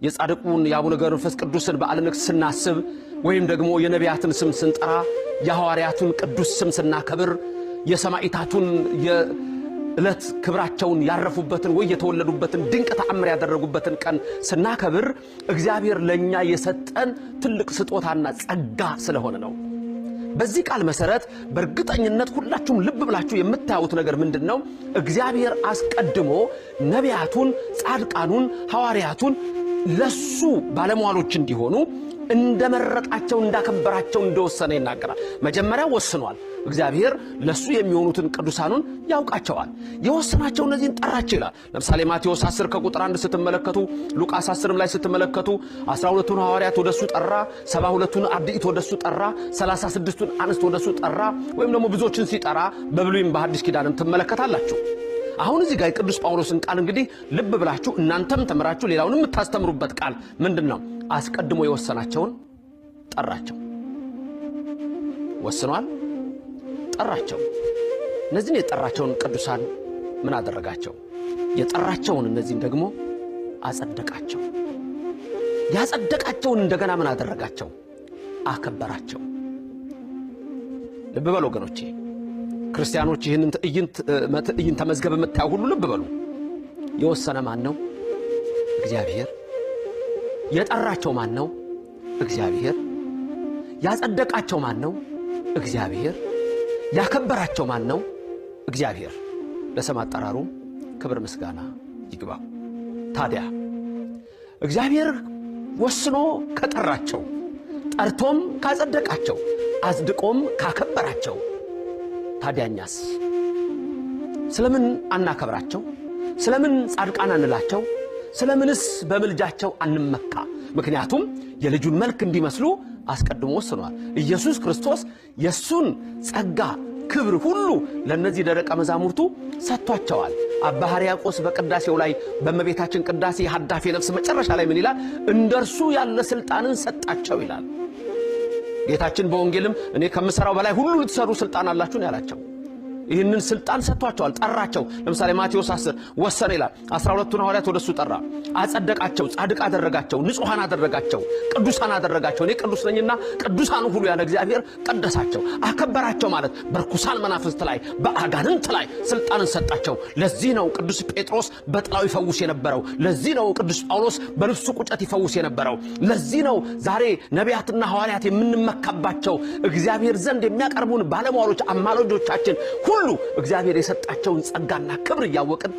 የጻድቁን የአቡነ ገብረ መንፈስ ቅዱስን በዓለ ንግሥ ስናስብ ወይም ደግሞ የነቢያትን ስም ስንጠራ የሐዋርያቱን ቅዱስ ስም ስናከብር የሰማዕታቱን የዕለት ክብራቸውን ያረፉበትን ወይ የተወለዱበትን ድንቅ ተአምር ያደረጉበትን ቀን ስናከብር እግዚአብሔር ለኛ የሰጠን ትልቅ ስጦታና ጸጋ ስለሆነ ነው። በዚህ ቃል መሰረት በእርግጠኝነት ሁላችሁም ልብ ብላችሁ የምታዩት ነገር ምንድነው? እግዚአብሔር አስቀድሞ ነቢያቱን፣ ጻድቃኑን፣ ሐዋርያቱን ለሱ ባለሟሎች እንዲሆኑ እንደመረጣቸው እንዳከበራቸው እንደወሰነ ይናገራል። መጀመሪያ ወስኗል። እግዚአብሔር ለሱ የሚሆኑትን ቅዱሳኑን ያውቃቸዋል። የወሰናቸው እነዚህን ጠራቸው ይላል። ለምሳሌ ማቴዎስ 10 ከቁጥር 1 ስትመለከቱ፣ ሉቃስ 10 ላይ ስትመለከቱ 12ቱን ሐዋርያት ወደሱ ጠራ፣ 72ቱን አርድእት ወደሱ ጠራ፣ 36ቱን አንስት ወደሱ ጠራ። ወይም ደግሞ ብዙዎችን ሲጠራ በብሉይም በሐዲስ ኪዳንም ትመለከታላችሁ። አሁን እዚህ ጋር ቅዱስ ጳውሎስን ቃል እንግዲህ ልብ ብላችሁ እናንተም ተምራችሁ ሌላውንም የምታስተምሩበት ቃል ምንድነው? አስቀድሞ የወሰናቸውን ጠራቸው። ወስኗል፣ ጠራቸው። እነዚህን የጠራቸውን ቅዱሳን ምን አደረጋቸው? የጠራቸውን እነዚህን ደግሞ አጸደቃቸው። ያጸደቃቸውን እንደገና ምን አደረጋቸው? አከበራቸው። ልብ በሉ ወገኖቼ፣ ክርስቲያኖች ይህንን ትዕይንተ መዝገብ የምታዩ ሁሉ ልብ በሉ። የወሰነ ማን ነው? እግዚአብሔር። የጠራቸው ማን ነው? እግዚአብሔር። ያጸደቃቸው ማን ነው? እግዚአብሔር። ያከበራቸው ማን ነው? እግዚአብሔር። ለስም አጠራሩ ክብር ምስጋና ይግባው። ታዲያ እግዚአብሔር ወስኖ ከጠራቸው፣ ጠርቶም ካጸደቃቸው፣ አጽድቆም ካከበራቸው ታዲያኛስ ስለምን አናከብራቸው? ስለምን ጻድቃን አንላቸው? ስለምንስ በምልጃቸው አንመካ? ምክንያቱም የልጁን መልክ እንዲመስሉ አስቀድሞ ወስኗል። ኢየሱስ ክርስቶስ የሱን ጸጋ ክብር ሁሉ ለነዚህ ደቀ መዛሙርቱ ሰጥቷቸዋል። አባ ሕርያቆስ በቅዳሴው ላይ በእመቤታችን ቅዳሴ ሐዳፌ ነፍስ መጨረሻ ላይ ምን ይላል? እንደርሱ ያለ ስልጣንን ሰጣቸው ይላል። ጌታችን በወንጌልም እኔ ከምሰራው በላይ ሁሉ ልትሰሩ ስልጣን አላችሁ ነው ያላቸው። ይህንን ስልጣን ሰጥቷቸዋል፣ ጠራቸው። ለምሳሌ ማቴዎስ 10 ወሰነ ይላል። 12ቱን ሐዋርያት ወደሱ ጠራ፣ አጸደቃቸው፣ ጻድቅ አደረጋቸው፣ ንጹሃን አደረጋቸው፣ ቅዱሳን አደረጋቸው። እኔ ቅዱስ ነኝና ቅዱሳን ሁሉ ያለ እግዚአብሔር ቀደሳቸው፣ አከበራቸው። ማለት በርኩሳን መናፍስት ላይ በአጋንንት ላይ ስልጣንን ሰጣቸው። ለዚህ ነው ቅዱስ ጴጥሮስ በጥላው ይፈውስ የነበረው። ለዚህ ነው ቅዱስ ጳውሎስ በልብሱ ቁጨት ይፈውስ የነበረው። ለዚህ ነው ዛሬ ነቢያትና ሐዋርያት የምንመካባቸው እግዚአብሔር ዘንድ የሚያቀርቡን ባለሟሎች አማላጆቻችን ሁሉ እግዚአብሔር የሰጣቸውን ጸጋና ክብር ያወቅን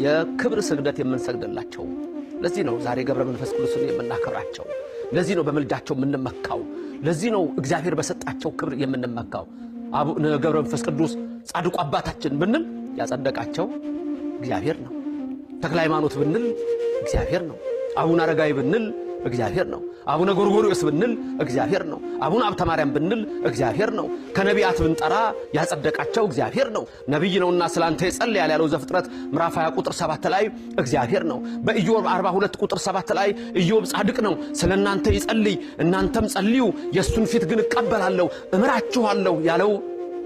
የክብር ስግደት የምንሰግድላቸው። ለዚህ ነው ዛሬ ገብረ መንፈስ ቅዱስን የምናከብራቸው። ለዚህ ነው በመልጃቸው የምንመካው። ለዚህ ነው እግዚአብሔር በሰጣቸው ክብር የምንመካው። አቡነ ገብረ መንፈስ ቅዱስ ጻድቁ አባታችን ብንል ያጸደቃቸው እግዚአብሔር ነው። ተክለ ሃይማኖት ብንል እግዚአብሔር ነው። አቡነ አረጋዊ ብንል እግዚአብሔር ነው። አቡነ ጎርጎርዮስ ብንል እግዚአብሔር ነው። አቡነ አብተ ማርያም ብንል እግዚአብሔር ነው። ከነቢያት ብንጠራ ያጸደቃቸው እግዚአብሔር ነው። ነቢይ ነውና ስላንተ ይጸልያል ያለው ዘፍጥረት ምዕራፍ 20 ቁጥር 7 ላይ እግዚአብሔር ነው። በኢዮብ 42 ቁጥር 7 ላይ ኢዮብ ጻድቅ ነው፣ ስለናንተ ይጸልይ፣ እናንተም ጸልዩ፣ የሱን ፊት ግን እቀበላለሁ እምራችኋለሁ ያለው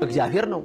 እግዚአብሔር ነው።